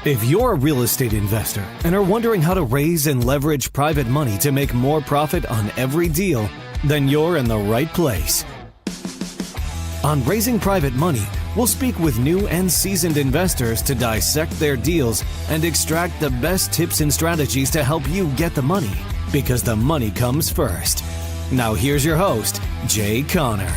If you're a real estate investor and are wondering how to raise and leverage private money to make more profit on every deal, then you're in the right place. On Raising Private Money, we'll speak with new and seasoned investors to dissect their deals and extract the best tips and strategies to help you get the money, because the money comes first. Now here's your host, Jay Conner.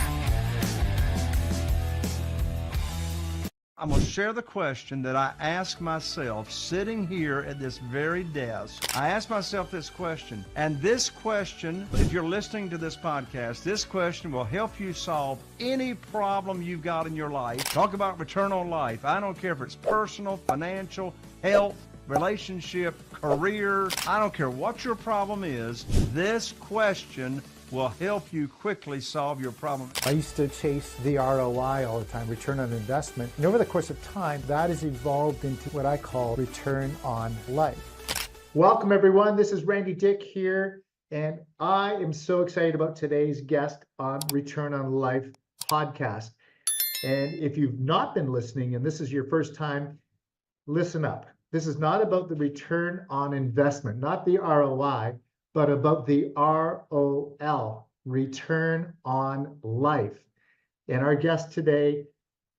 I'm going to share the question that I ask myself sitting here at this very desk. I ask myself this question, and this question, if you're listening to this podcast, this question will help you solve any problem you've got in your life. Talk about return on life. I don't care if it's personal, financial, health, relationship, career. I don't care what your problem is. This question will help you quickly solve your problem. I used to chase the ROI all the time, return on investment. And over the course of time, that has evolved into what I call return on life. Welcome everyone, this is Randy Dyck here, and I am so excited about today's guest on Return on Life podcast. And if you've not been listening and this is your first time, listen up. This is not about the return on investment, not the ROI, but about the ROL, return on life. And our guest today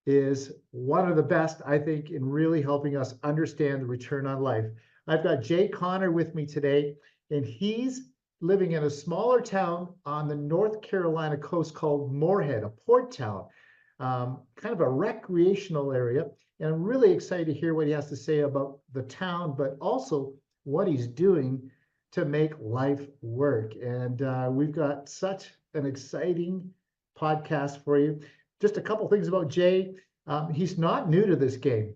is one of the best, I think, in really helping us understand the return on life. I've got Jay Conner with me today, and he's living in a smaller town on the North Carolina coast called Moorhead, a port town, kind of a recreational area. And I'm really excited to hear what he has to say about the town, but also what he's doing to make life work. And we've got such an exciting podcast for you. Just a couple things about Jay. He's not new to this game.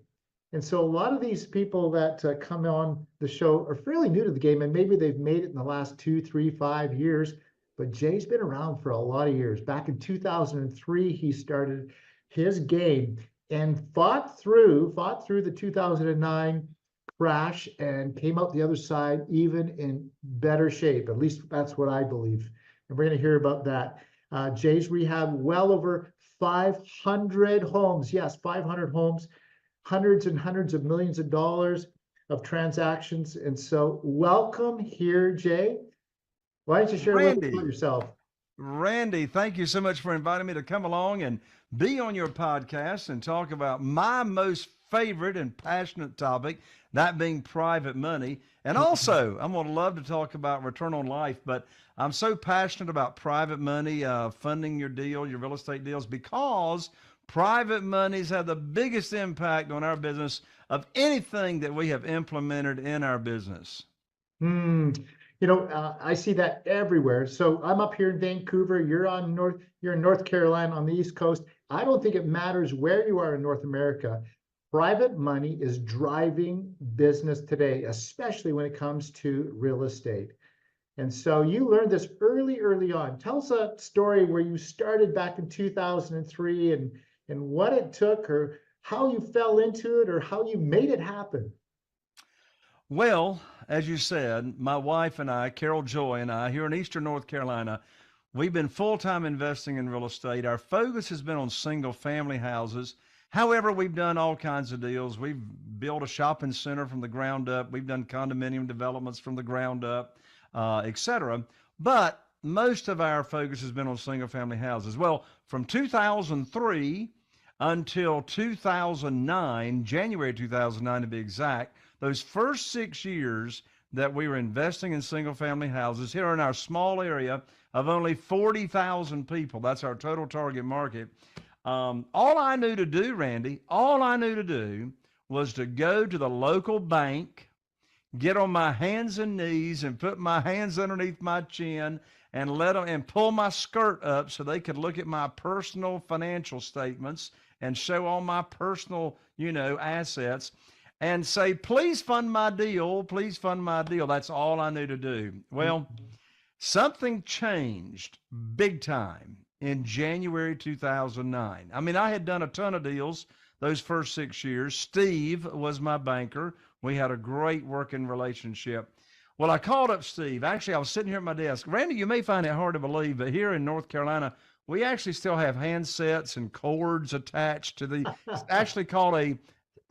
And so a lot of these people that come on the show are fairly new to the game, and maybe they've made it in the last 2, 3, 5 years, but Jay's been around for a lot of years. Back in 2003, he started his game and fought through the 2009 crash and came out the other side even in better shape. At least that's what I believe. And we're going to hear about that. Jay's rehab well over 500 homes. Yes, 500 homes, hundreds and hundreds of millions of dollars of transactions. And so welcome here, Jay. Why don't you share a little bit about yourself? Randy, thank you so much for inviting me to come along and be on your podcast and talk about my most favorite and passionate topic, that being private money. And also, I'm going to love to talk about return on life, but I'm so passionate about private money, funding your deal, your real estate deals, because private monies have the biggest impact on our business of anything that we have implemented in our business. I see that everywhere. So I'm up here in Vancouver. You're in North Carolina on the East Coast. I don't think it matters where you are in North America. Private money is driving business today, especially when it comes to real estate. And so you learned this early on. Tell us a story where you started back in 2003 and what it took, or how you fell into it, or how you made it happen. Well, as you said, my wife and I, Carol Joy and I, here in Eastern North Carolina, we've been full-time investing in real estate. Our focus has been on single-family houses. However, we've done all kinds of deals. We've built a shopping center from the ground up. We've done condominium developments from the ground up, etc. But most of our focus has been on single-family houses. Well, from 2003 until 2009, January 2009 to be exact, those first 6 years that we were investing in single-family houses here in our small area of only 40,000 people, that's our total target market. All I knew to do, Randy, was to go to the local bank, get on my hands and knees and put my hands underneath my chin and let them and pull my skirt up so they could look at my personal financial statements and show all my personal, assets and say, please fund my deal. Please fund my deal. That's all I knew to do. Well, something changed big time in January 2009. I mean, I had done a ton of deals those first 6 years. Steve was my banker. We had a great working relationship. Well, I called up Steve. Actually, I was sitting here at my desk. Randy, you may find it hard to believe, but here in North Carolina, we actually still have handsets and cords attached to the, it's actually called a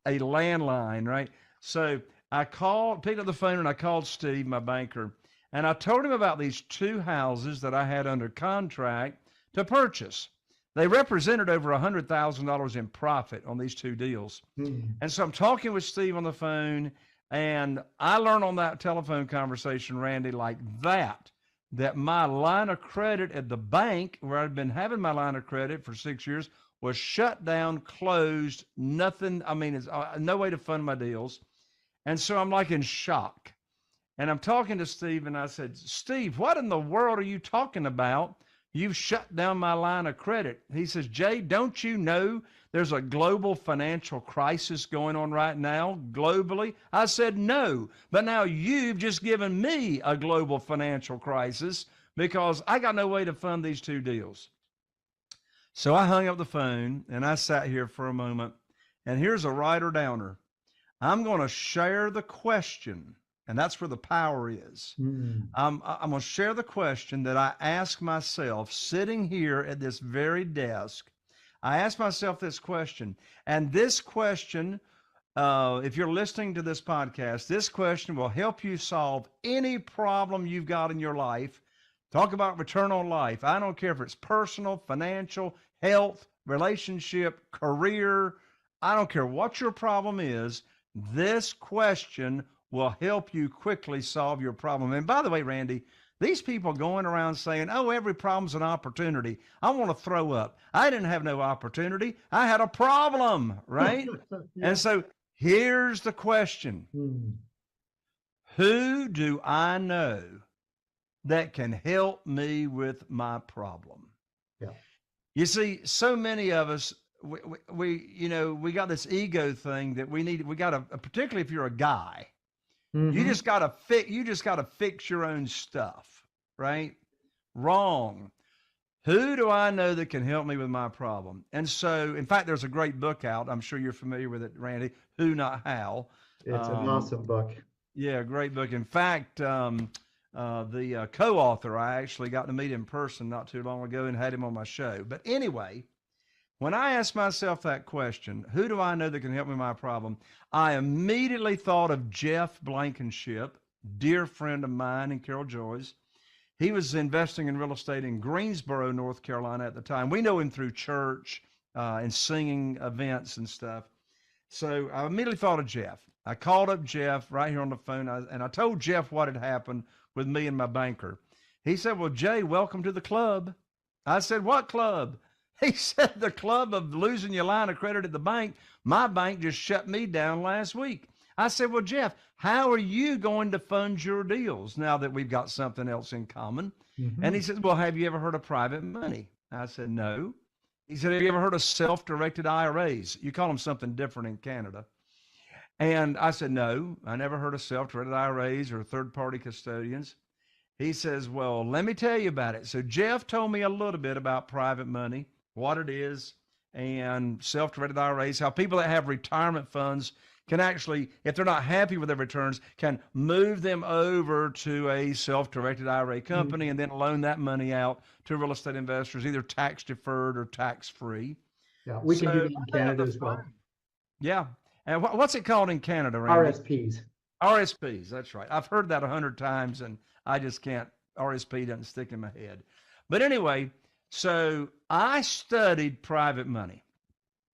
landline, right? So I picked up the phone and I called Steve, my banker, and I told him about these two houses that I had under contract to purchase. They represented over $100,000 in profit on these two deals. And so I'm talking with Steve on the phone, and I learned on that telephone conversation, Randy, like that my line of credit at the bank, where I'd been having my line of credit for 6 years, was shut down, closed, nothing. I mean, it's no way to fund my deals. And so I'm like in shock. And I'm talking to Steve, and I said, Steve, what in the world are you talking about? You've shut down my line of credit. He says, Jay, don't you know there's a global financial crisis going on right now globally? I said, no, but now you've just given me a global financial crisis because I got no way to fund these two deals. So I hung up the phone and I sat here for a moment, and here's a writer downer. I'm going to share the question, and that's where the power is. I'm going to share the question that I ask myself sitting here at this very desk. I ask myself this question, and this question, if you're listening to this podcast, this question will help you solve any problem you've got in your life. Talk about return on life. I don't care if it's personal, financial, health, relationship, career. I don't care what your problem is. This question will help you quickly solve your problem. And by the way, Randy, these people going around saying, oh, every problem's an opportunity. I want to throw up. I didn't have no opportunity. I had a problem, right? Yeah. And so here's the question. Who do I know that can help me with my problem? Yeah. You see, so many of us, we got this ego thing that we got to, particularly if you're a guy, you just got to fix your own stuff, right? Wrong. Who do I know that can help me with my problem? And so, in fact, there's a great book out. I'm sure you're familiar with it, Randy. Who, Not How. It's an awesome book. Yeah, great book. In fact, the co-author, I actually got to meet in person not too long ago and had him on my show. But anyway, when I asked myself that question, who do I know that can help me with my problem? I immediately thought of Jeff Blankenship, dear friend of mine and Carol Joy's. He was investing in real estate in Greensboro, North Carolina at the time. We know him through church and singing events and stuff. So I immediately thought of Jeff. I called up Jeff right here on the phone, and I told Jeff what had happened with me and my banker. He said, well, Jay, welcome to the club. I said, what club? He said, the club of losing your line of credit at the bank. My bank just shut me down last week. I said, well, Jeff, how are you going to fund your deals now that we've got something else in common? And he said, well, have you ever heard of private money? I said, no. He said, have you ever heard of self-directed IRAs? You call them something different in Canada. And I said, no, I never heard of self-directed IRAs or third-party custodians. He says, well, let me tell you about it. So Jeff told me a little bit about private money, what it is, and self-directed IRAs, how people that have retirement funds can actually, if they're not happy with their returns, can move them over to a self-directed IRA company and then loan that money out to real estate investors, either tax deferred or tax free. Yeah, we can do it in Canada as well. Yeah. And what's it called in Canada, Randy? RSPs. RSPs, that's right. I've heard that 100 times and I just can't, RSP doesn't stick in my head. But anyway, so I studied private money.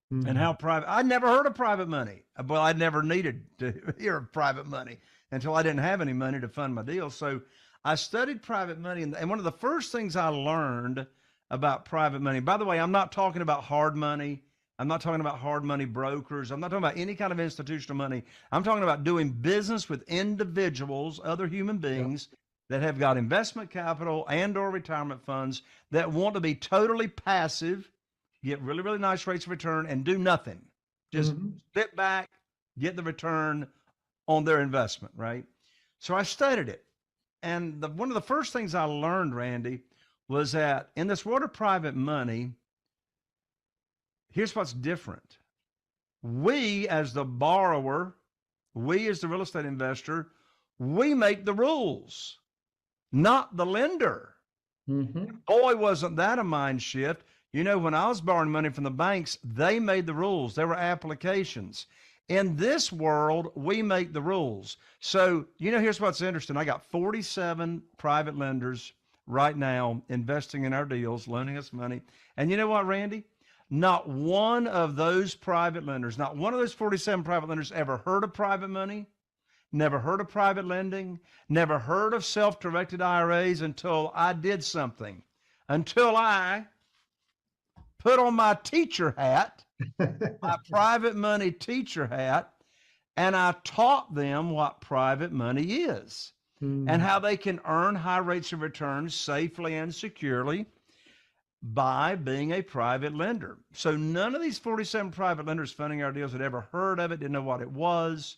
And how private, I'd never heard of private money. Well, I never needed to hear of private money until I didn't have any money to fund my deal. So I studied private money. And one of the first things I learned about private money, by the way, I'm not talking about hard money. I'm not talking about hard money brokers. I'm not talking about any kind of institutional money. I'm talking about doing business with individuals, other human beings that have got investment capital and or retirement funds that want to be totally passive, get really, really nice rates of return and do nothing. Just sit back, get the return on their investment, right? So I studied it. And one of the first things I learned, Randy, was that in this world of private money, here's what's different. We as the borrower, we as the real estate investor, we make the rules, not the lender. Boy, wasn't that a mind shift. You know, when I was borrowing money from the banks, they made the rules. There were applications. In this world, we make the rules. So, here's what's interesting. I got 47 private lenders right now investing in our deals, loaning us money. And you know what, Randy? Not one of those private lenders, not one of those 47 private lenders ever heard of private money, never heard of private lending, never heard of self-directed IRAs until I did something, until I put on my teacher hat, my private money teacher hat, and I taught them what private money is and how they can earn high rates of return safely and securely by being a private lender. So none of these 47 private lenders funding our deals had ever heard of it, didn't know what it was,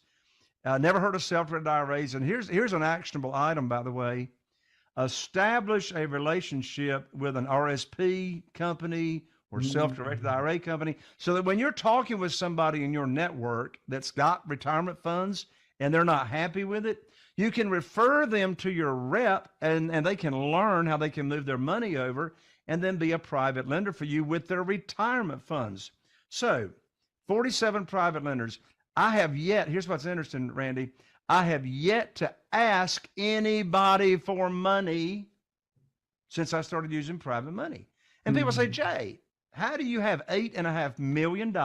never heard of self-directed IRAs. And here's an actionable item, by the way. Establish a relationship with an RSP company or self-directed IRA company so that when you're talking with somebody in your network that's got retirement funds and they're not happy with it, you can refer them to your rep and they can learn how they can move their money over and then be a private lender for you with their retirement funds. So 47 private lenders. Here's what's interesting, Randy. I have yet to ask anybody for money since I started using private money. And people say, Jay, how do you have $8.5 million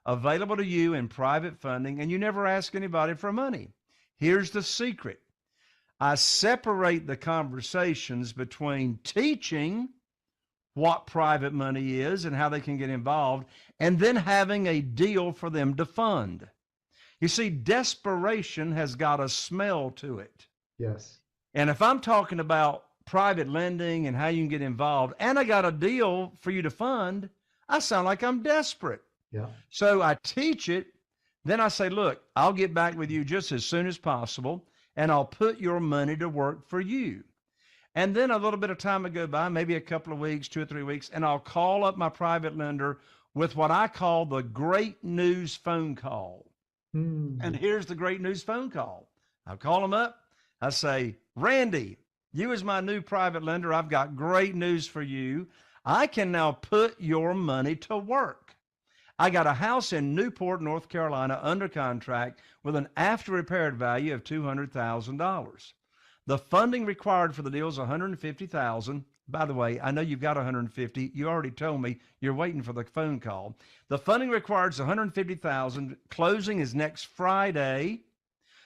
available to you in private funding and you never ask anybody for money? Here's the secret. I separate the conversations between teaching what private money is and how they can get involved, and then having a deal for them to fund. You see, desperation has got a smell to it. Yes. And if I'm talking about private lending and how you can get involved, and I got a deal for you to fund, I sound like I'm desperate. Yeah. So I teach it. Then I say, look, I'll get back with you just as soon as possible, and I'll put your money to work for you. And then a little bit of time will go by, maybe a couple of weeks, 2 or 3 weeks, and I'll call up my private lender with what I call the great news phone call. And here's the great news phone call. I'll call them up. I say, Randy, you as my new private lender, I've got great news for you. I can now put your money to work. I got a house in Newport, North Carolina under contract with an after repaired value of $200,000. The funding required for the deal is $150,000. By the way, I know you've got 150. You already told me you're waiting for the phone call. The funding required is $150,000. Closing is next Friday.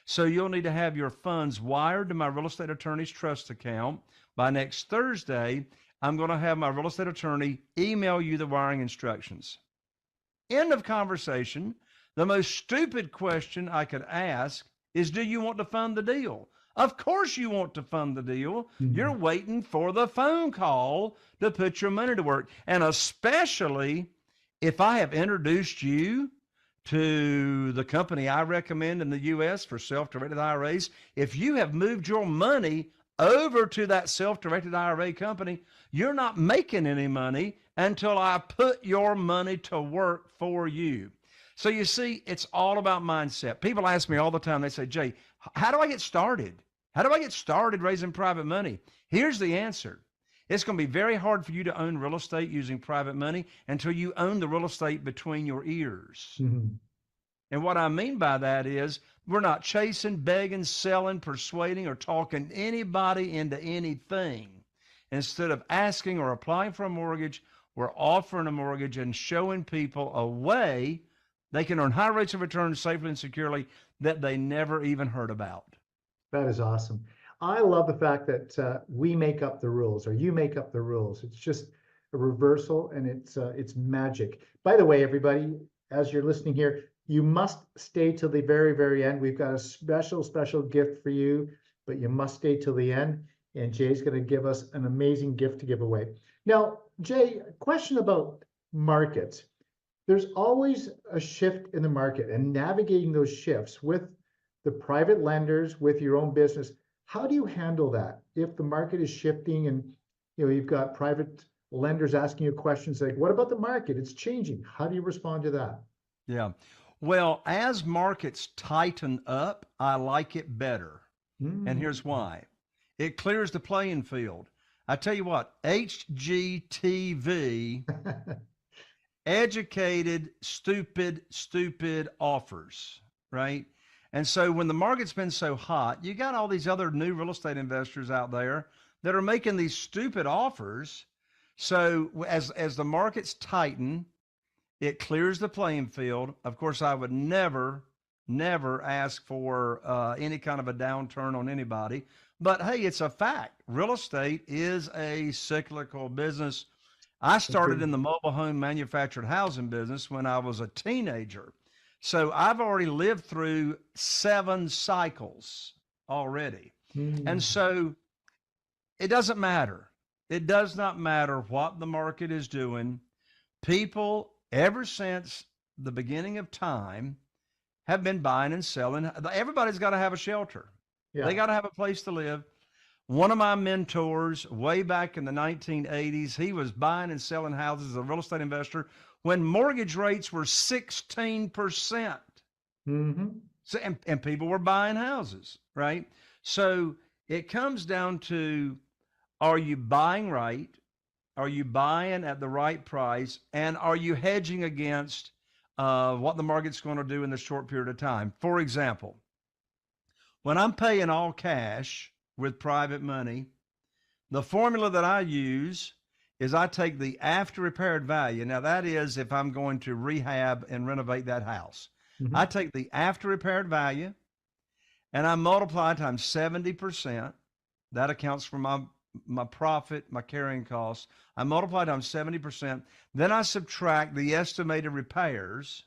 So you'll need to have your funds wired to my real estate attorney's trust account. By next Thursday, I'm going to have my real estate attorney email you the wiring instructions. End of conversation. The most stupid question I could ask is, do you want to fund the deal? Of course you want to fund the deal. You're waiting for the phone call to put your money to work. And especially if I have introduced you to the company I recommend in the U.S. for self-directed IRAs, if you have moved your money over to that self-directed IRA company, you're not making any money until I put your money to work for you. So you see, it's all about mindset. People ask me all the time, they say, Jay, how do I get started? How do I get started raising private money? Here's the answer. It's going to be very hard for you to own real estate using private money until you own the real estate between your ears. And what I mean by that is we're not chasing, begging, selling, persuading, or talking anybody into anything. Instead of asking or applying for a mortgage, we're offering a mortgage and showing people a way they can earn high rates of return safely and securely that they never even heard about. That is awesome. I love the fact that we make up the rules, or you make up the rules. It's just a reversal, and it's magic. By the way, everybody, as you're listening here, you must stay till the very, very end. We've got a special gift for you, but you must stay till the end. And Jay's going to give us an amazing gift to give away. Now, Jay, question about markets. There's always a shift in the market, and navigating those shifts with the private lenders, with your own business. How do you handle that if the market is shifting and you've got private lenders asking you questions like, what about the market? It's changing. How do you respond to that? Yeah. Well, as markets tighten up, I like it better. And here's why. It clears the playing field. I tell you what, HGTV educated, stupid offers, right? And so when the market's been so hot, you got all these other new real estate investors out there that are making these stupid offers. So as the markets tighten, it clears the playing field. Of course, I would never ask for any kind of a downturn on anybody. But hey, it's a fact. Real estate is a cyclical business. I started in the mobile home manufactured housing business when I was a teenager. So I've already lived through 7 cycles already. And so it doesn't matter. It does not matter what the market is doing. People, ever since the beginning of time, have been buying and selling. Everybody's got to have a shelter. Yeah. They got to have a place to live. One of my mentors way back in the 1980s, he was buying and selling houses as a real estate investor when mortgage rates were 16%. So, and people were buying houses, right? So it comes down to, are you buying right? Are you buying at the right price? And are you hedging against what the market's going to do in the short period of time? For example, when I'm paying all cash with private money, the formula that I use is I take the after repaired value. Now that is if I'm going to rehab and renovate that house. I take the after repaired value and I multiply it times 70%. That accounts for my profit, my carrying costs. I multiply it times 70%. Then I subtract the estimated repairs.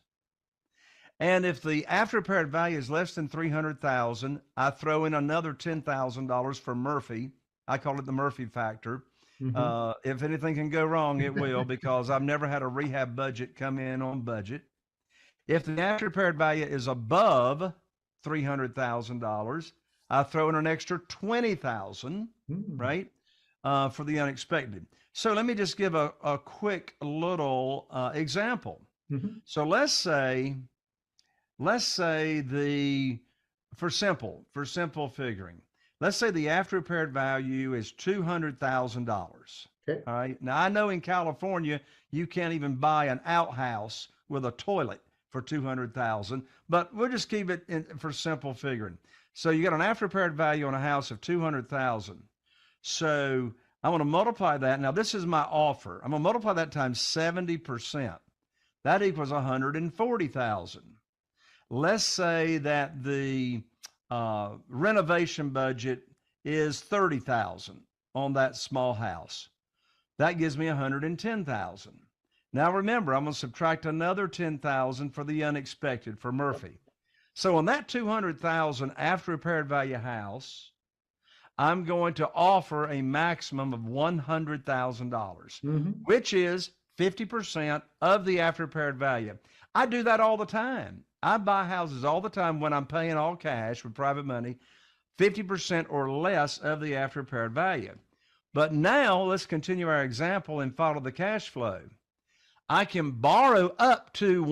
And if the after repaired value is less than $300,000, I throw in another $10,000 for Murphy. I call it the Murphy factor. If anything can go wrong, it will, because I've never had a rehab budget come in on budget. If the after repaired value is above $300,000, I throw in an extra $20,000, right, for the unexpected. So let me just give a quick little example. So let's say for simple figuring, let's say the after repaired value is $200,000. Okay. All right. Now I know in California you can't even buy an outhouse with a toilet for $200,000, but we'll just keep it for simple figuring. So you got an after repaired value on a house of $200,000. So I want to multiply that. Now this is my offer. I'm gonna multiply that times 70%. That equals $140,000. Let's say that the renovation budget is $30,000 on that small house. That gives me $110,000. Now remember, I'm going to subtract another $10,000 for the unexpected for Murphy. So on that $200,000 after repaired value house, I'm going to offer a maximum of $100,000, which is 50% of the after repaired value. I do that all the time. I buy houses all the time when I'm paying all cash with private money, 50% or less of the after repaired value. But now let's continue our example and follow the cash flow. I can borrow up to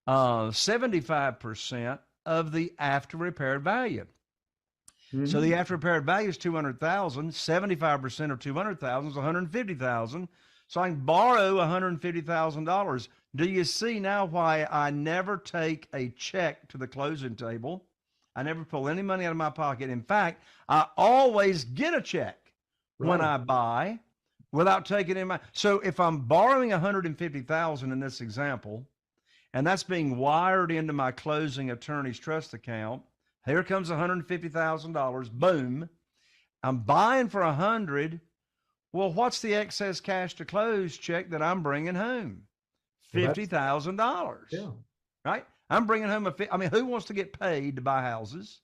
75% of the after repaired value. So the after repaired value is $200,000. 75% of $200,000 is $150,000. So I can borrow $150,000. Do you see now why I never take a check to the closing table? I never pull any money out of my pocket. In fact, I always get a check when I buy without taking in my. So if I'm borrowing $150,000 in this example, and that's being wired into my closing attorney's trust account, here comes $150,000. Boom. I'm buying for $100,000. Well, what's the excess cash to close check that I'm bringing home? $50,000. Yeah. Right? I'm bringing home who wants to get paid to buy houses?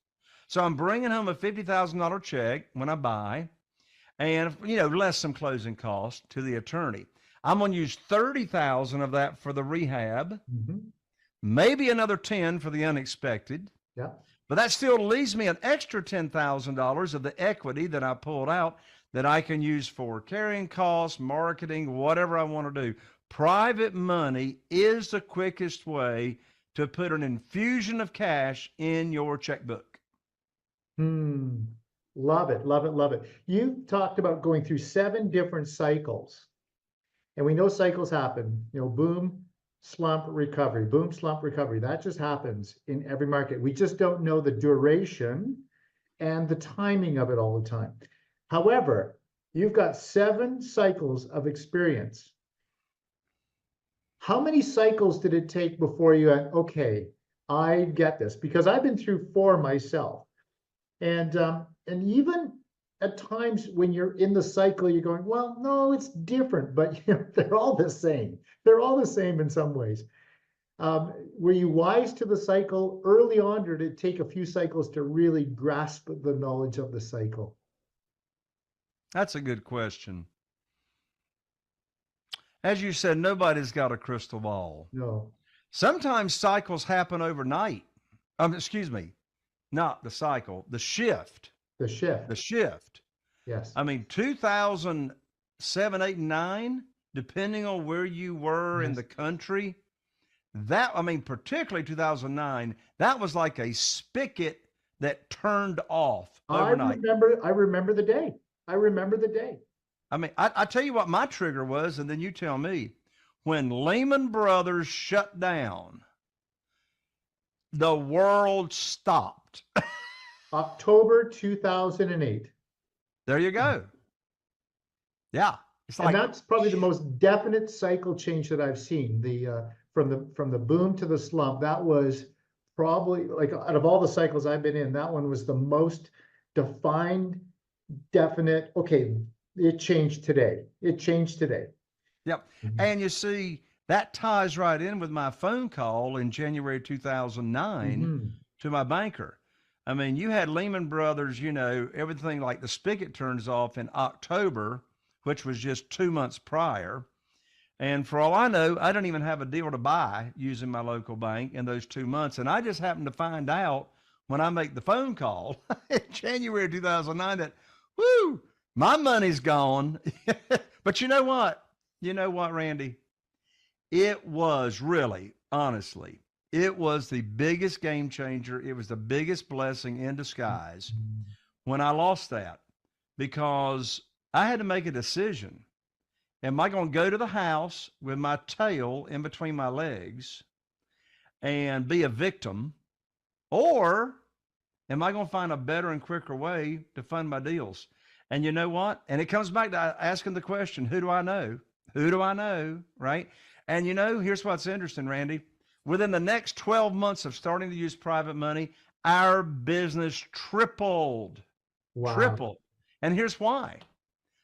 So I'm bringing home a $50,000 check when I buy, and less some closing costs to the attorney. I'm going to use $30,000 of that for the rehab, maybe another $10,000 for the unexpected. Yeah. But that still leaves me an extra $10,000 of the equity that I pulled out that I can use for carrying costs, marketing, whatever I want to do. Private money is the quickest way to put an infusion of cash in your checkbook. Love it, love it, love it. You talked about going through 7 different cycles. And we know cycles happen, boom, slump, recovery, boom, slump, recovery. That just happens in every market. We just don't know the duration and the timing of it all the time. However, you've got 7 cycles of experience. How many cycles did it take before you went, okay, I get this? Because I've been through 4 myself. And even at times when you're in the cycle, you're going, well, no, it's different, but they're all the same. They're all the same in some ways. Were you wise to the cycle early on, or did it take a few cycles to really grasp the knowledge of the cycle? That's a good question. As you said, nobody's got a crystal ball. No. Sometimes cycles happen overnight. Excuse me, not the cycle, the shift. The shift. The shift. Yes. I mean, 2007, 8, and 9, depending on where you were in the country, particularly 2009, that was like a spigot that turned off overnight. I remember the day. I mean, I tell you what my trigger was, and then you tell me. When Lehman Brothers shut down, the world stopped. October 2008. There you go. Yeah. And that's probably the most definite cycle change that I've seen. From the boom to the slump, that was probably, like, out of all the cycles I've been in, that one was the most defined, definite. Okay, it changed today. Yep. Mm-hmm. And you see, that ties right in with my phone call in January 2009 to my banker. I mean, you had Lehman Brothers, everything, like the spigot turns off in October, which was just 2 months prior. And for all I know, I didn't even have a deal to buy using my local bank in those 2 months. And I just happened to find out when I make the phone call in January 2009 that, my money's gone. But you know what? Randy? It was really, honestly, it was the biggest game changer. It was the biggest blessing in disguise when I lost that, because I had to make a decision. Am I going to go to the house with my tail in between my legs and be a victim, or am I going to find a better and quicker way to fund my deals? And you know what? And it comes back to asking the question, who do I know? Who do I know, right? And here's what's interesting, Randy. Within the next 12 months of starting to use private money, our business tripled. Wow. Tripled. And here's why.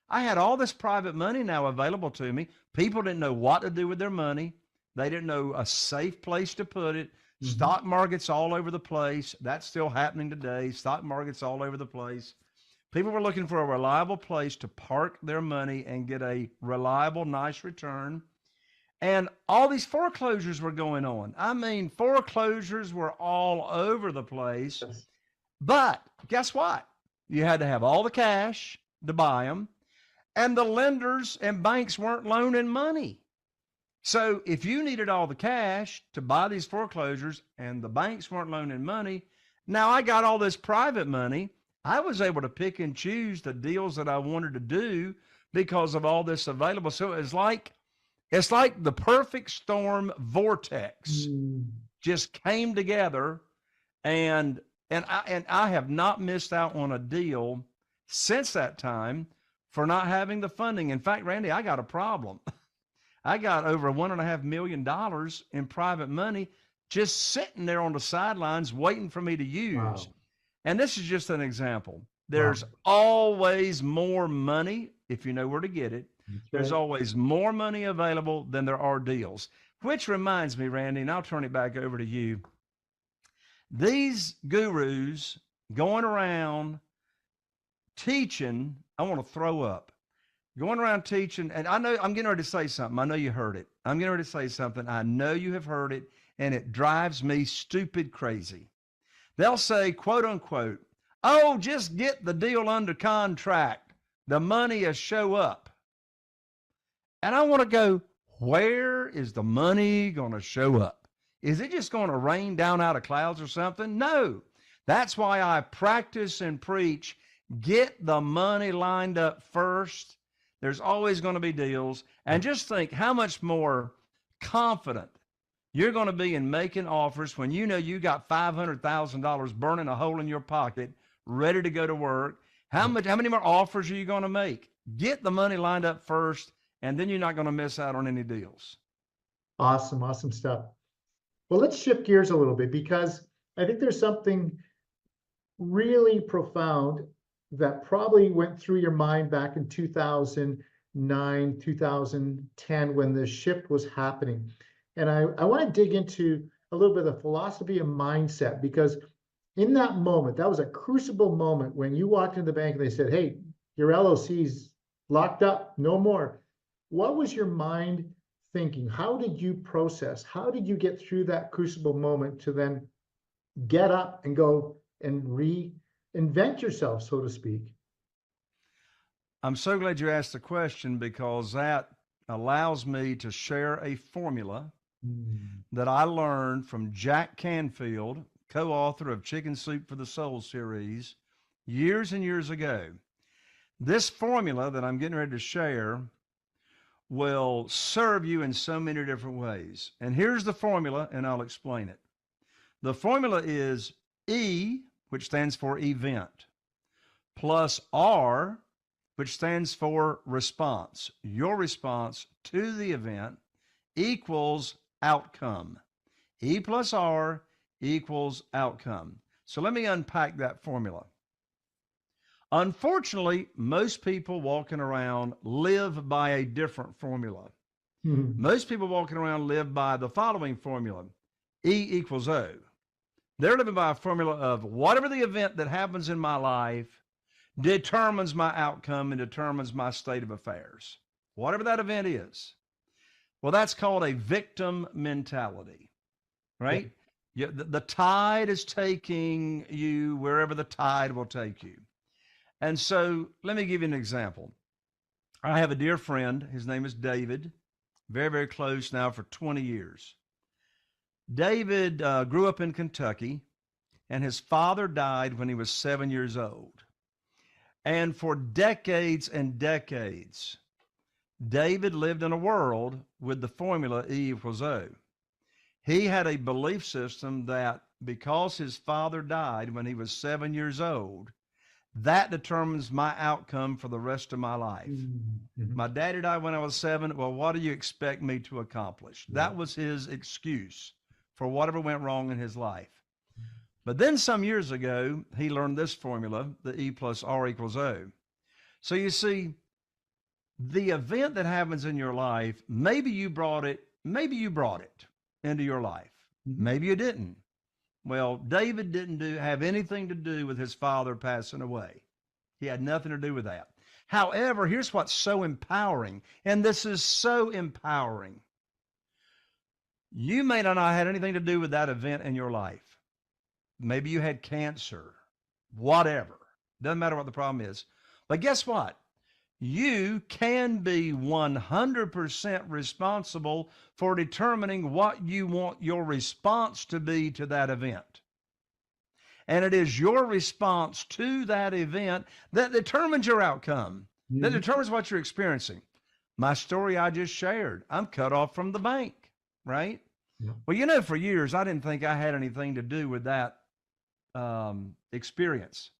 I had all this private money now available to me. People didn't know what to do with their money. They didn't know a safe place to put it. Stock markets all over the place. That's still happening today. Stock markets all over the place. People were looking for a reliable place to park their money and get a reliable, nice return. And all these foreclosures were going on. I mean, foreclosures were all over the place. But guess what? You had to have all the cash to buy them. And the lenders and banks weren't loaning money. So if you needed all the cash to buy these foreclosures and the banks weren't loaning money, now I got all this private money. I was able to pick and choose the deals that I wanted to do because of all this available. So it's like the perfect storm vortex just came together, and I have not missed out on a deal since that time for not having the funding. In fact, Randy, I got a problem. I got over $1.5 million in private money just sitting there on the sidelines waiting for me to use. Wow. And this is just an example. There's always more money if you know where to get it. There's always more money available than there are deals, which reminds me, Randy, and I'll turn it back over to you. These gurus going around teaching, I want to throw up, going around teaching, and I know I'm getting ready to say something. I know you heard it. I'm getting ready to say something. I know you have heard it, and it drives me stupid crazy. They'll say, quote unquote, oh, just get the deal under contract. The money will show up. And I want to go, where is the money going to show up? Is it just going to rain down out of clouds or something? No. That's why I practice and preach. Get the money lined up first. There's always going to be deals. And just think how much more confident you're going to be in making offers when you know you got $500,000 burning a hole in your pocket, ready to go to work. How many more offers are you going to make? Get the money lined up first, and then you're not going to miss out on any deals. Awesome, awesome stuff. Well, let's shift gears a little bit, because I think there's something really profound that probably went through your mind back in 2009, 2010, when the shift was happening. And I want to dig into a little bit of philosophy and mindset, because in that moment, that was a crucible moment when you walked into the bank and they said, hey, your LOC's locked up, no more. What was your mind thinking? How did you process? How did you get through that crucible moment to then get up and go and reinvent yourself, so to speak? I'm so glad you asked the question, because that allows me to share a formula that I learned from Jack Canfield, co-author of Chicken Soup for the Soul series, years and years ago. This formula that I'm getting ready to share will serve you in so many different ways. And here's the formula, and I'll explain it. The formula is E, which stands for event, plus R, which stands for response. Your response to the event equals outcome. E plus R equals outcome. So let me unpack that formula. Unfortunately, most people walking around live by a different formula. Most people walking around live by the following formula: E equals O. They're living by a formula of whatever the event that happens in my life determines my outcome and determines my state of affairs. Whatever that event is. Well, that's called a victim mentality, right? Yeah. The tide is taking you wherever the tide will take you. And so let me give you an example. I have a dear friend. His name is David. Very, very close now for 20 years. David grew up in Kentucky, and his father died when he was 7 years old. And for decades and decades, David lived in a world with the formula E equals O. He had a belief system that because his father died when he was 7 years old, that determines my outcome for the rest of my life. My daddy died when I was 7. Well, what do you expect me to accomplish? That was his excuse for whatever went wrong in his life. But then some years ago, he learned this formula, the E plus R equals O. So you see, the event that happens in your life, maybe you brought it into your life. Maybe you didn't. Well, David didn't have anything to do with his father passing away. He had nothing to do with that. However, here's what's so empowering, and this is so empowering. You may not have had anything to do with that event in your life. Maybe you had cancer, whatever. Doesn't matter what the problem is. But guess what? You can be 100% responsible for determining what you want your response to be to that event. And it is your response to that event that determines your outcome, that determines what you're experiencing. My story I just shared, I'm cut off from the bank, right? Well, you know, for years, I didn't think I had anything to do with that experience.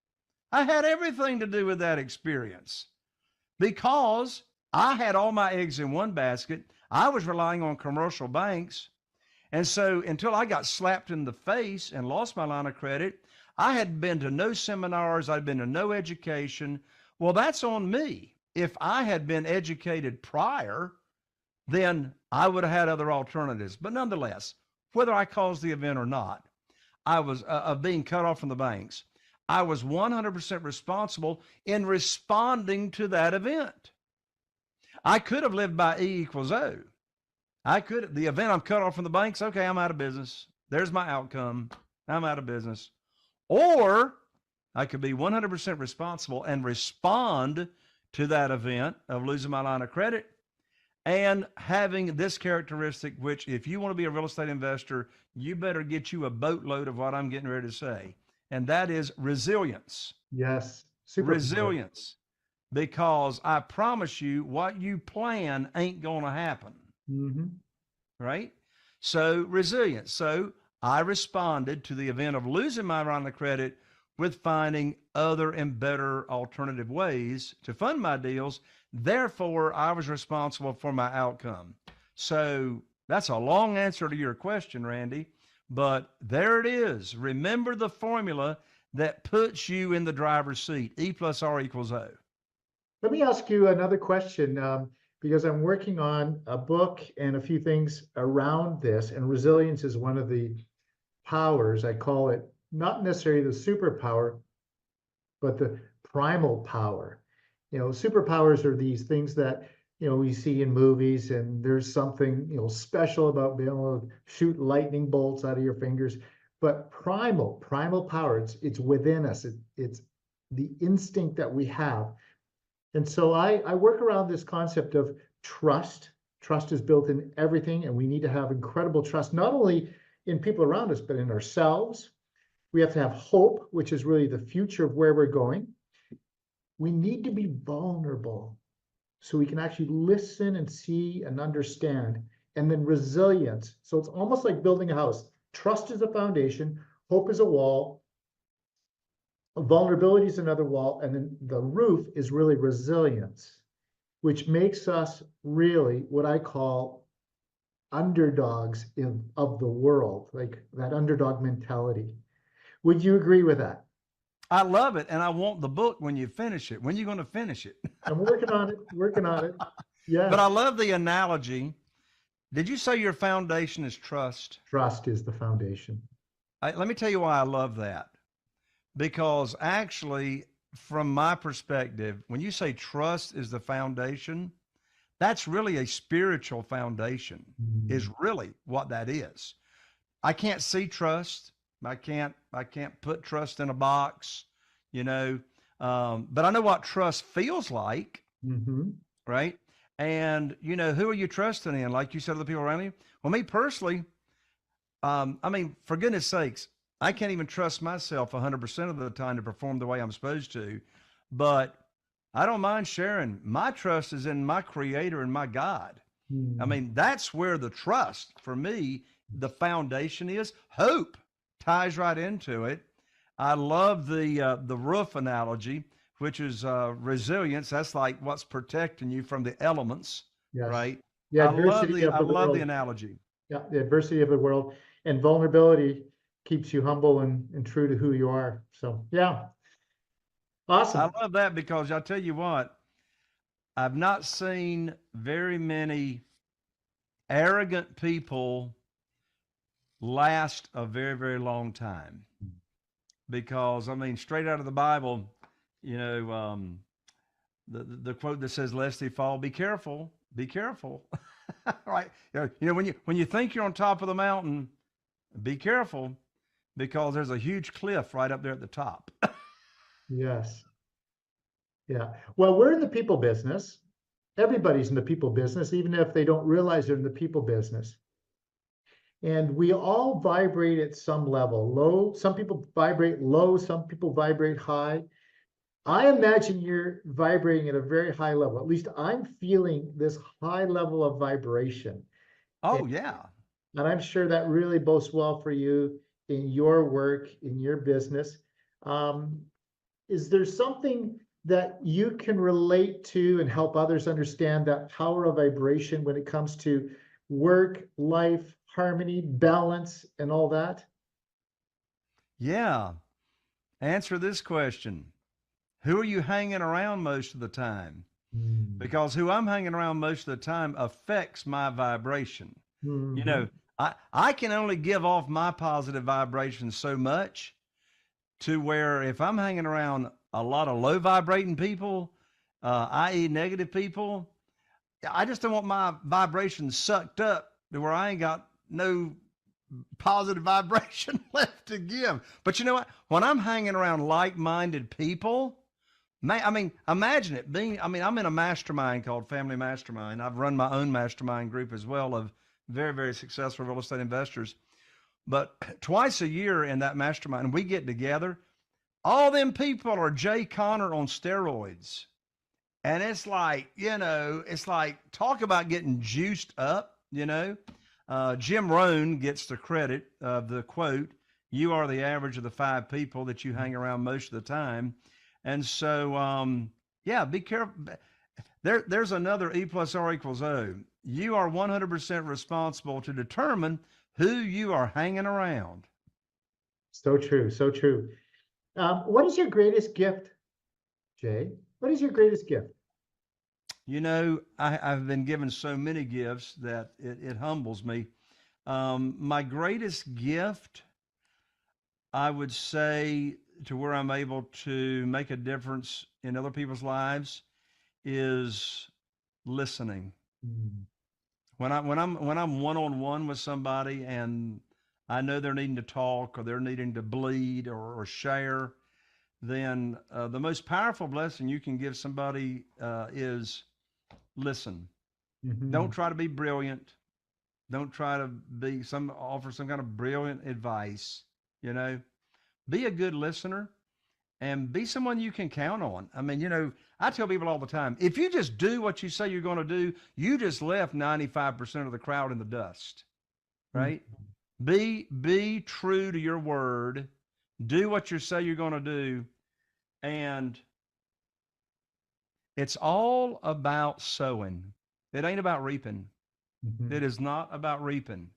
I had everything to do with that experience because I had all my eggs in one basket. I was relying on commercial banks. And so until I got slapped in the face and lost my line of credit, I had been to no seminars. I'd been to no education. Well, that's on me. If I had been educated prior, then I would have had other alternatives. But nonetheless, whether I caused the event or not, I was of being cut off from the banks. I was 100% responsible in responding to that event. I could have lived by E equals O. The event, I'm cut off from the banks. Okay, I'm out of business. There's my outcome. I'm out of business. Or I could be 100% responsible and respond to that event of losing my line of credit and having this characteristic, which if you want to be a real estate investor, you better get you a boatload of what I'm getting ready to say. And that is resilience. Yes. Super resilience. because I promise you what you plan ain't going to happen. Mm-hmm. Right? So resilience. So I responded to the event of losing my line of credit with finding other and better alternative ways to fund my deals. Therefore, I was responsible for my outcome. So that's a long answer to your question, Randy, but there it is. Remember the formula that puts you in the driver's seat. E+R equals O. Let me ask you another question, because I'm working on a book and a few things around this, and resilience is one of the powers. I call it not necessarily the superpower, but the primal power. Superpowers are these things that, we see in movies, and there's something, special about being able to shoot lightning bolts out of your fingers. But primal power, it's within us. It's the instinct that we have. And so I work around this concept of trust. Trust is built in everything, and we need to have incredible trust, not only in people around us, but in ourselves. We have to have hope, which is really the future of where we're going. We need to be vulnerable so we can actually listen and see and understand. And then resilience. So it's almost like building a house. Trust is a foundation, hope is a wall, vulnerability is another wall, and then the roof is really resilience, which makes us really what I call underdogs of the world, like that underdog mentality. Would you agree with that? I love it, and I want the book when you finish it. When are you going to finish it? I'm working on it. Yeah. But I love the analogy. Did you say your foundation is trust? Trust is the foundation. Let me tell you why I love that. Because actually, from my perspective, when you say trust is the foundation, that's really a spiritual foundation, is really what that is. I can't see trust. I can't put trust in a box, but I know what trust feels like, right? And, who are you trusting in? Like you said, the people around you. Well, me personally, for goodness sakes, I can't even trust myself 100% of the time to perform the way I'm supposed to, but I don't mind sharing. My trust is in my Creator and my God. That's where the trust for me, the foundation is. Hope ties right into it. I love the roof analogy, which is resilience. That's like what's protecting you from the elements, yes. right? The I adversity love the analogy. Yeah, the adversity of the world, and vulnerability keeps you humble and true to who you are. So yeah, awesome. I love that because I'll tell you what, I've not seen very many arrogant people last a very, very long time. Because straight out of the Bible, the quote that says, "Lest he fall, be careful, right? When you think you're on top of the mountain, be careful, because there's a huge cliff right up there at the top." Yes. Yeah. Well, we're in the people business. Everybody's in the people business, even if they don't realize they're in the people business. And we all vibrate at some level. Low, some people vibrate low, some people vibrate high. I imagine you're vibrating at a very high level. At least I'm feeling this high level of vibration. Oh, yeah. And I'm sure that really bodes well for you in your work, in your business. Is there something that you can relate to and help others understand that power of vibration when it comes to work, life, harmony, balance, and all that? Yeah. Answer this question. Who are you hanging around most of the time? Because who I'm hanging around most of the time affects my vibration. I can only give off my positive vibrations so much, to where if I'm hanging around a lot of low vibrating people, i.e. negative people, I just don't want my vibrations sucked up to where I ain't got no positive vibration left to give. But you know what? When I'm hanging around like-minded people, imagine it being, I'm in a mastermind called Family Mastermind. I've run my own mastermind group as well of very, very successful real estate investors. But twice a year in that mastermind, we get together. All them people are Jay Connor on steroids. And it's like, it's like, talk about getting juiced up, Jim Rohn gets the credit of the quote, "You are the average of the 5 people that you hang around most of the time." And so, yeah, be careful. There's another E+R equals O. You are 100% responsible to determine who you are hanging around. So true. So true. What is your greatest gift, Jay? What is your greatest gift? I've been given so many gifts that it humbles me. My greatest gift, I would say, to where I'm able to make a difference in other people's lives, is listening. Mm. When I'm one-on-one with somebody and I know they're needing to talk or they're needing to bleed or share, then the most powerful blessing you can give somebody is listen. Mm-hmm. Don't try to be brilliant. Don't try to offer some kind of brilliant advice. Be a good listener and be someone you can count on. I mean, I tell people all the time, if you just do what you say you're going to do, you just left 95% of the crowd in the dust, right? Mm-hmm. Be true to your word. Do what you say you're going to do. And it's all about sowing. It ain't about reaping. Mm-hmm. It is not about reaping.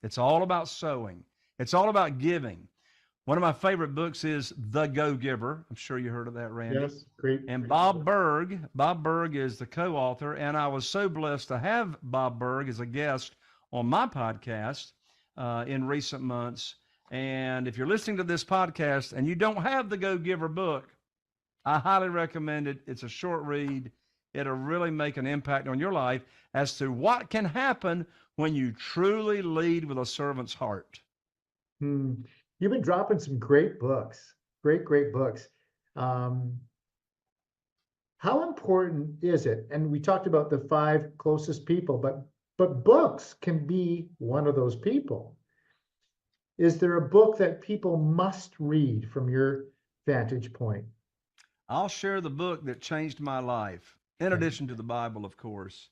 It's all about sowing. It's all about giving. One of my favorite books is The Go-Giver. I'm sure you heard of that, Randy. Yes, great. And Bob Berg is the co-author, and I was so blessed to have Bob Berg as a guest on my podcast in recent months. And if you're listening to this podcast and you don't have the Go-Giver book, I highly recommend it. It's a short read. It'll really make an impact on your life as to what can happen when you truly lead with a servant's heart. You've been dropping some great books, great books. How important is it? And we talked about the 5 closest people, but books can be one of those people. Is there a book that people must read from your vantage point? I'll share the book that changed my life, in addition to the Bible, of course.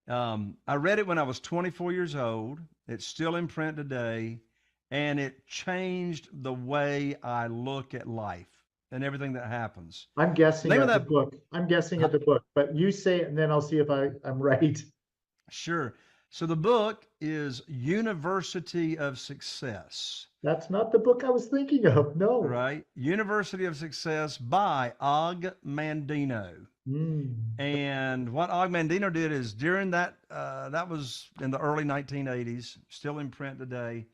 I read it when I was 24 years old. It's still in print today, and it changed the way I look at life and everything that happens. I'm guessing at the book. I'm guessing at the book, but you say it, and then I'll see if I'm right. Sure. So the book is University of Success. That's not the book I was thinking of. No. Right. University of Success by Og Mandino. And what Og Mandino did is during that was in the early 1980s, still in print today.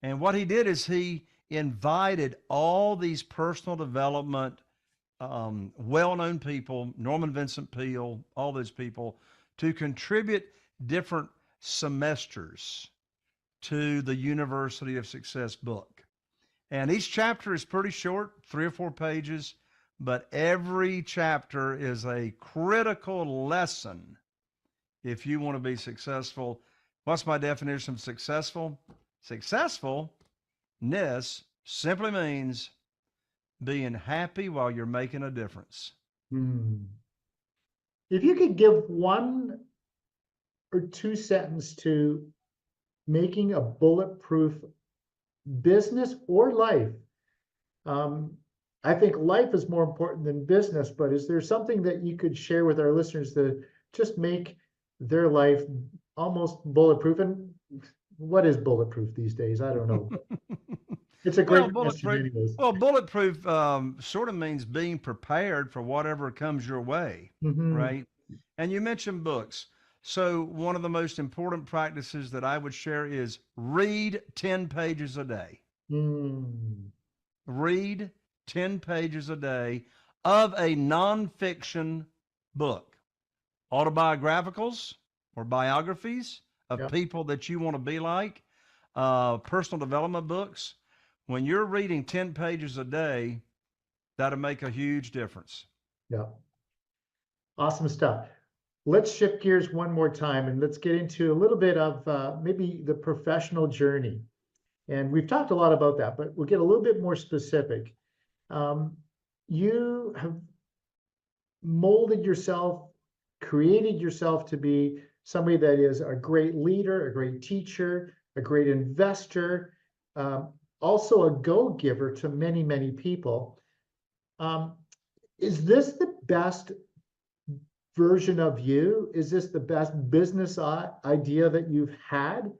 And what he did is he invited all these personal development, well-known people, Norman Vincent Peale, all those people, to contribute different semesters to the University of Success book. And each chapter is pretty short, 3 or 4 pages, but every chapter is a critical lesson if you want to be successful. What's my definition of successful? Successfulness simply means being happy while you're making a difference. If you could give 1 or 2 sentences to making a bulletproof business or life, I think life is more important than business, but is there something that you could share with our listeners to just make their life almost bulletproof? And what is bulletproof these days? I don't know. It's a great question anyways. Well, bulletproof sort of means being prepared for whatever comes your way, right? And you mentioned books. So one of the most important practices that I would share is read 10 pages a day. Read 10 pages a day of a nonfiction book, autobiographicals or biographies of people that you want to be like, personal development books. When you're reading 10 pages a day, that'll make a huge difference. Yeah. Awesome stuff. Let's shift gears one more time and let's get into a little bit of maybe the professional journey. And we've talked a lot about that, but we'll get a little bit more specific. You have molded yourself, created yourself to be somebody that is a great leader, a great teacher, a great investor, also a go-giver to many, many people. Is this the best version of you? Is this the best business idea that you've had?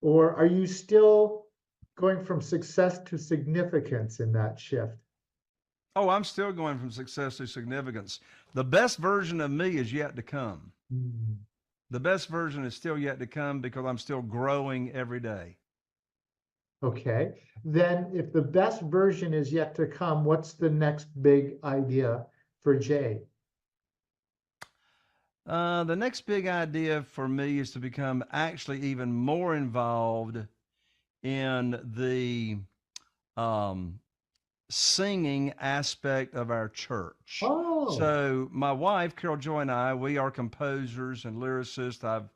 Or are you still going from success to significance in that shift? Oh, I'm still going from success to significance. The best version of me is yet to come. Mm. The best version is still yet to come because I'm still growing every day. Okay. Then if the best version is yet to come, what's the next big idea for Jay? The next big idea for me is to become actually even more involved in the singing aspect of our church. Oh, So my wife, Carol Joy, and I, we are composers and lyricists.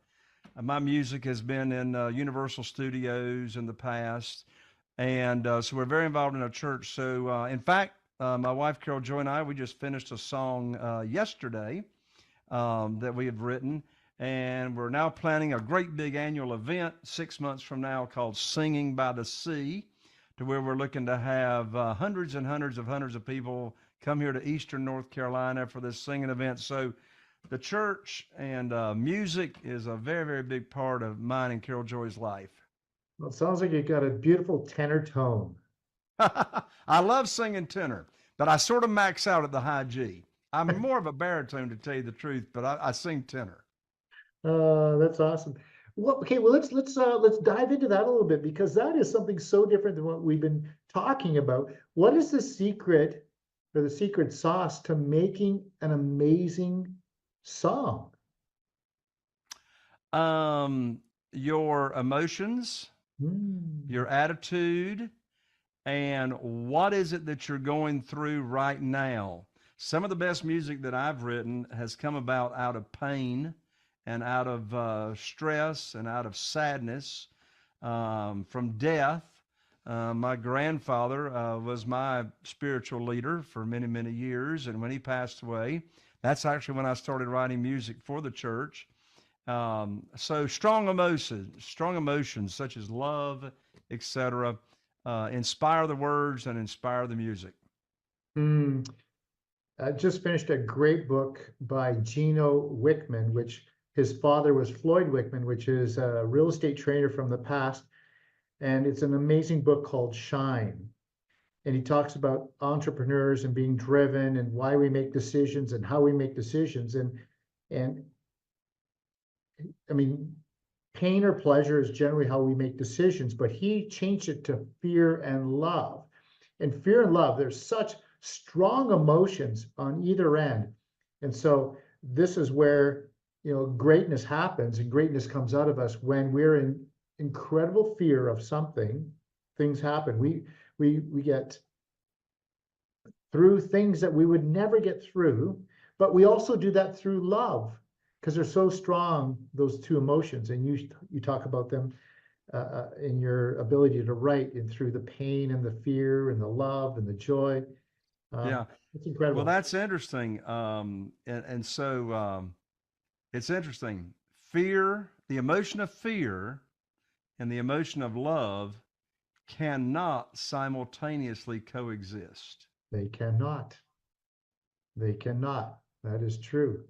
My music has been in Universal Studios in the past. And so we're very involved in our church. So in fact, my wife, Carol Joy, and I, we just finished a song yesterday that we have written. And we're now planning a great big annual event 6 months from now called Singing by the Sea, to where we're looking to have hundreds and hundreds of people come here to Eastern North Carolina for this singing event. So the church and music is a very, very big part of mine and Carol Joy's life. well, it sounds like you've got a beautiful tenor tone. I love singing tenor, but I sort of max out at the high G. I'm more of a baritone, to tell you the truth, but I sing tenor. That's awesome. Well, okay, well let's dive into that a little bit, because that is something so different than what we've been talking about. What is the secret or the secret sauce to making an amazing song? Your emotions, your attitude, and what is it that you're going through right now. Some of the best music that I've written has come about out of pain and out of stress and out of sadness, from death. My grandfather was my spiritual leader for many, many years, and when he passed away, that's actually when I started writing music for the church. So strong emotions such as love, etc., inspire the words and inspire the music. I just finished a great book by Gino Wickman, which his father was Floyd Wickman, which is a real estate trainer from the past. And it's an amazing book called Shine. And he talks about entrepreneurs and being driven and why we make decisions and how we make decisions. And I mean, pain or pleasure is generally how we make decisions, but he changed it to fear and love. And fear and love, there's such strong emotions on either end. And so this is where, greatness happens, and greatness comes out of us when we're in incredible fear of something. Things happen. We get through things that we would never get through, but we also do that through love, because they're so strong, those two emotions. And you talk about them in your ability to write, and through the pain and the fear and the love and the joy. Yeah, it's incredible. well, that's interesting. So it's interesting. Fear, the emotion of fear and the emotion of love cannot simultaneously coexist. They cannot. They cannot. That is true.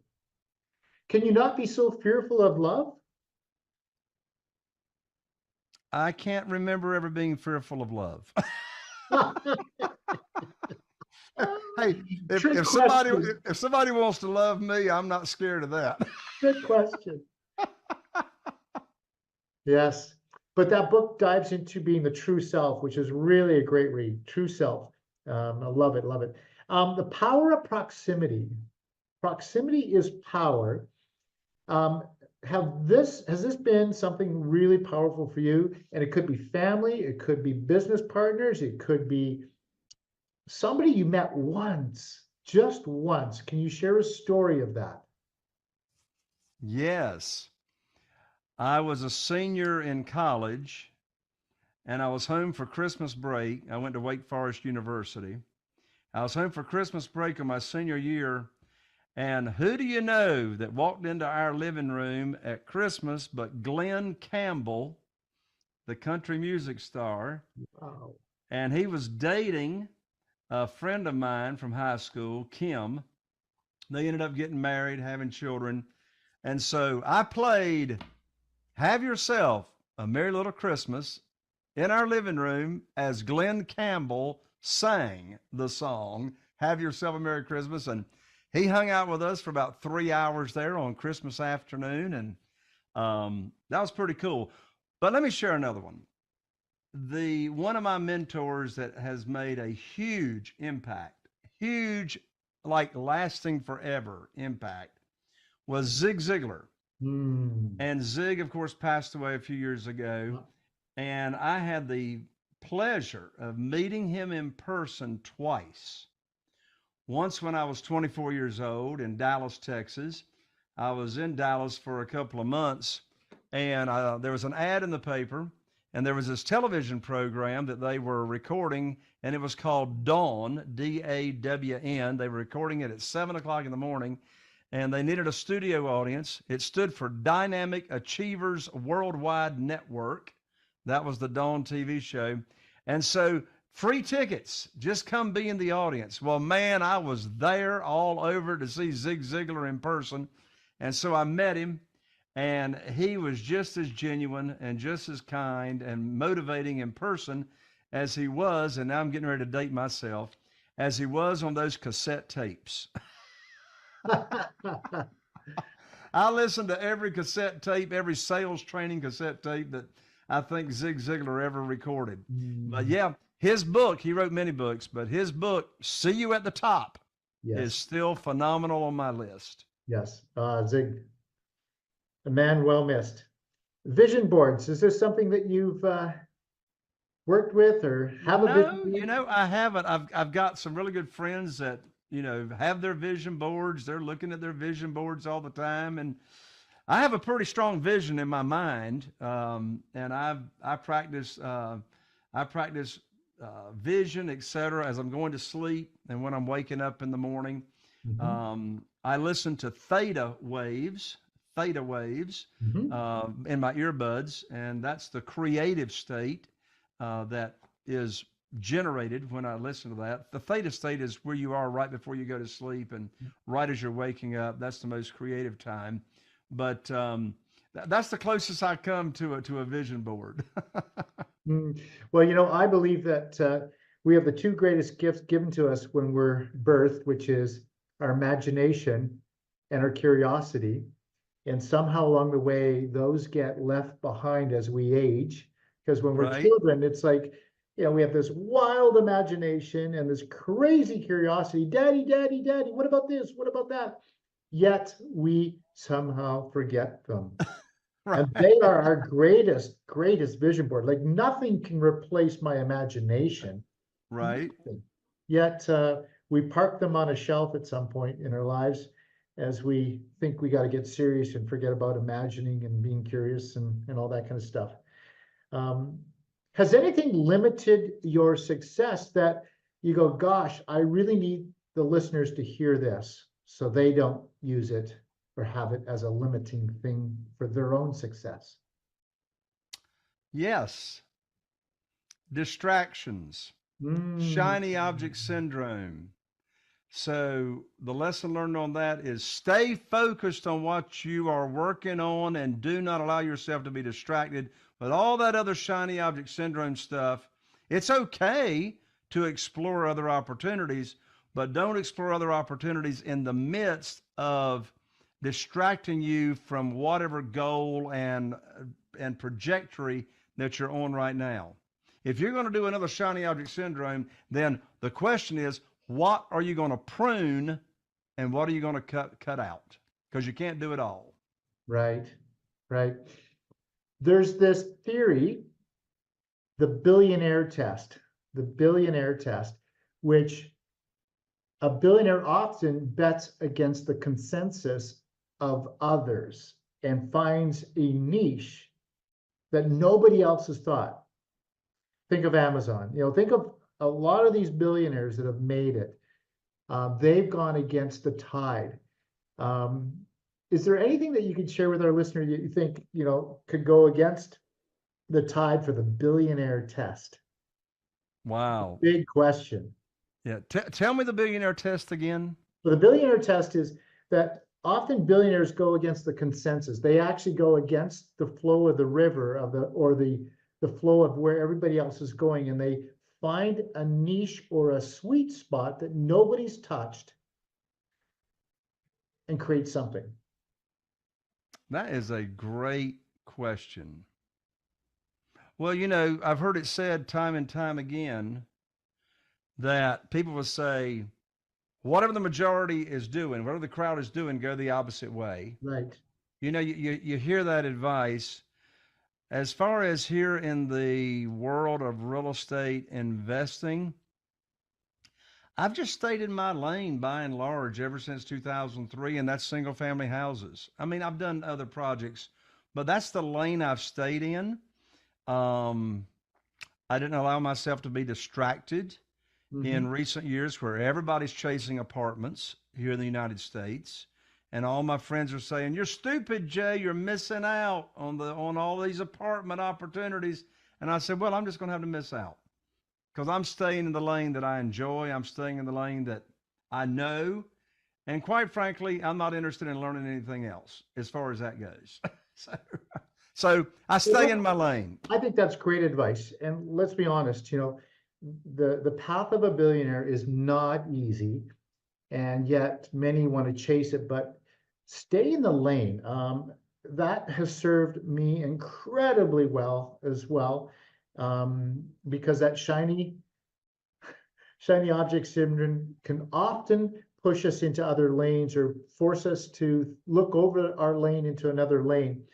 Can you not be so fearful of love? I can't remember ever being fearful of love. Hey, if somebody wants to love me, I'm not scared of that. Good question. Yes, but that book dives into being the true self, which is really a great read. True Self. I love it, love it. The power of proximity. Proximity is power. Has this been something really powerful for you? And it could be family, it could be business partners, it could be somebody you met once, just once. Can you share a story of that? Yes. I was a senior in college, and I was home for Christmas break. I went to Wake Forest University. I was home for Christmas break of my senior year, And who do you know that walked into our living room at Christmas but Glenn Campbell, the country music star? Wow. And he was dating a friend of mine from high school, Kim. They ended up getting married, having children. And so I played Have Yourself a Merry Little Christmas in our living room as Glenn Campbell sang the song, Have Yourself a Merry Christmas. And he hung out with us for about 3 hours there on Christmas afternoon. And that was pretty cool. But let me share another one. One of my mentors that has made a huge impact, huge, like lasting forever impact, was Zig Ziglar. And Zig, of course, passed away a few years ago. And I had the pleasure of meeting him in person twice. Once when I was 24 years old in Dallas, Texas. I was in Dallas for a couple of months, and there was an ad in the paper, and there was this television program that they were recording, and it was called Dawn, D-A-W-N. They were recording it at 7 o'clock in the morning, and they needed a studio audience. It stood for Dynamic Achievers Worldwide Network. That was the Dawn TV show. And so free tickets, just come be in the audience. Well, man, I was there all over to see Zig Ziglar in person. And so I met him, and he was just as genuine and just as kind and motivating in person as he was, and now I'm getting ready to date myself, as he was on those cassette tapes. I listened to every cassette tape, every sales training cassette tape that I think Zig Ziglar ever recorded. But yeah, his book, he wrote many books, but his book, See You at the Top, is still phenomenal on my list. Yes, Zig, a man well missed. Vision boards, is this something that you've worked with or have a vision board? You know, I haven't. I've got some really good friends that, you know, have their vision boards. They're looking at their vision boards all the time. And I have a pretty strong vision in my mind. And I practice vision, etc., as I'm going to sleep and when I'm waking up in the morning. I listen to theta waves in my earbuds, and that's the creative state that is generated when I listen to that. The theta state is where you are right before you go to sleep and right as you're waking up. That's the most creative time. But that's the closest I come to a vision board. Well, you know, I believe that we have the two greatest gifts given to us when we're birthed, which is our imagination and our curiosity. And somehow along the way, those get left behind as we age. Because when we're children, it's like, you know, we have this wild imagination and this crazy curiosity. Daddy, daddy, daddy, what about this? What about that? Yet we somehow forget them. And they are our greatest vision board. Like nothing can replace my imagination. Right. Nothing. Yet we park them on a shelf at some point in our lives as we think we got to get serious and forget about imagining and being curious and all that kind of stuff. Has anything limited your success that you go, gosh, I really need the listeners to hear this so they don't use it or have it as a limiting thing for their own success? Yes. Distractions, shiny object syndrome. So the lesson learned on that is stay focused on what you are working on and do not allow yourself to be distracted with all that other shiny object syndrome stuff. It's okay to explore other opportunities, but don't explore other opportunities in the midst of distracting you from whatever goal and trajectory that you're on right now. If you're going to do another shiny object syndrome, then the question is, what are you going to prune and what are you going to cut out? Because you can't do it all. Right. There's this theory, the billionaire test, which a billionaire often bets against the consensus of others and finds a niche that nobody else has thought. Think of Amazon. You know, think of a lot of these billionaires that have made it. They've gone against the tide. Is there anything that you could share with our listener you think, could go against the tide for the billionaire test? Wow. Big question. Yeah. Tell me the billionaire test again. So the billionaire test is that often billionaires go against the consensus. They actually go against the flow of the river or the flow of where everybody else is going, and they find a niche or a sweet spot that nobody's touched and create something. That is a great question. Well, I've heard it said time and time again that people will say, whatever the majority is doing, whatever the crowd is doing, go the opposite way. Right. You hear that advice. As far as here in the world of real estate investing, I've just stayed in my lane by and large ever since 2003, and that's single family houses. I mean, I've done other projects, but that's the lane I've stayed in. I didn't allow myself to be distracted in recent years where everybody's chasing apartments here in the United States. And all my friends are saying, "You're stupid, Jay. You're missing out on all these apartment opportunities." And I said, well, I'm just going to have to miss out because I'm staying in the lane that I enjoy. I'm staying in the lane that I know. And quite frankly, I'm not interested in learning anything else as far as that goes. So I stay in my lane. I think that's great advice. And let's be honest, the path of a billionaire is not easy. And yet many want to chase it, but stay in the lane. That has served me incredibly well as well, because that shiny object syndrome can often push us into other lanes or force us to look over our lane into another lane.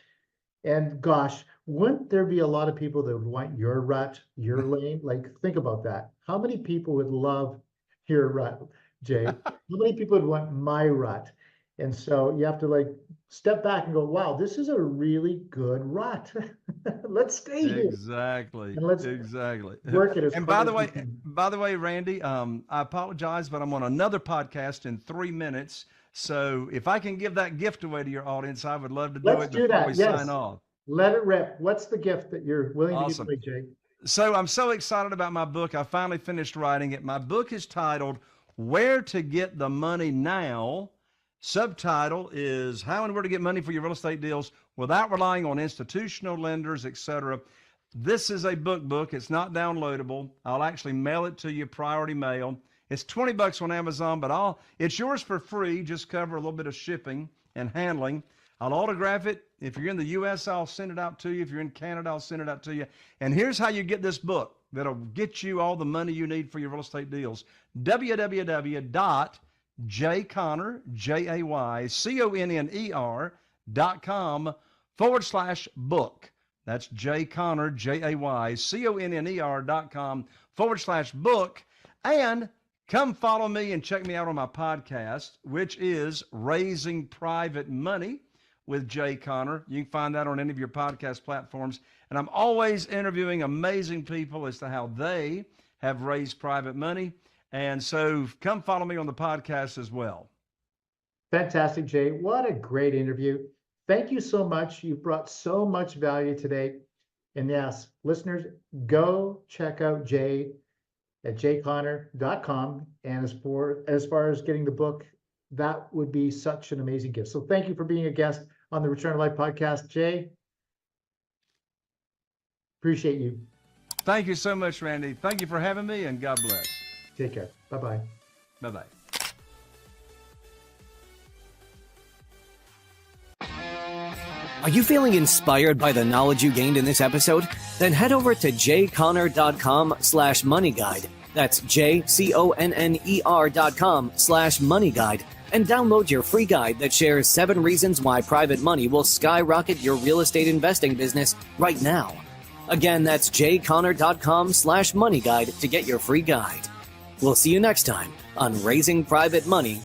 And gosh, wouldn't there be a lot of people that would want your rut, your lane? Like, think about that. How many people would love your rut, Jay? How many people would want my rut? And so you have to step back and go, wow, this is a really good rut. Let's stay here. Exactly. And let's work it as and by the way, Randy, I apologize, but I'm on another podcast in 3 minutes. So if I can give that gift away to your audience, I would love to do it before we sign off. Let it rip. What's the gift that you're willing to give away, Jay? So I'm so excited about my book. I finally finished writing it. My book is titled Where to Get the Money Now. Subtitle is How and Where to Get Money for Your Real Estate Deals Without Relying on Institutional Lenders, etc. This is a book. It's not downloadable. I'll actually mail it to you, priority mail. It's $20 on Amazon, but it's yours for free. Just cover a little bit of shipping and handling. I'll autograph it. If you're in the U.S., I'll send it out to you. If you're in Canada, I'll send it out to you. And here's how you get this book that'll get you all the money you need for your real estate deals. www.jayconner.com/book. That's jayconner.com/book. And come follow me and check me out on my podcast, which is Raising Private Money with Jay Conner. You can find that on any of your podcast platforms. And I'm always interviewing amazing people as to how they have raised private money. And so come follow me on the podcast as well. Fantastic, Jay. What a great interview. Thank you so much. You've brought so much value today. And yes, listeners, go check out Jay at jayconner.com. And as far as getting the book, that would be such an amazing gift. So thank you for being a guest on the Return to Life podcast, Jay. Appreciate you. Thank you so much, Randy. Thank you for having me, and God bless. Take care. Bye-bye. Bye-bye. Are you feeling inspired by the knowledge you gained in this episode? Then head over to jayconner.com/moneyguide. That's jayconner.com/moneyguide and download your free guide that shares 7 reasons why private money will skyrocket your real estate investing business right now. Again, that's jayconner.com/moneyguide to get your free guide. We'll see you next time on Raising Private Money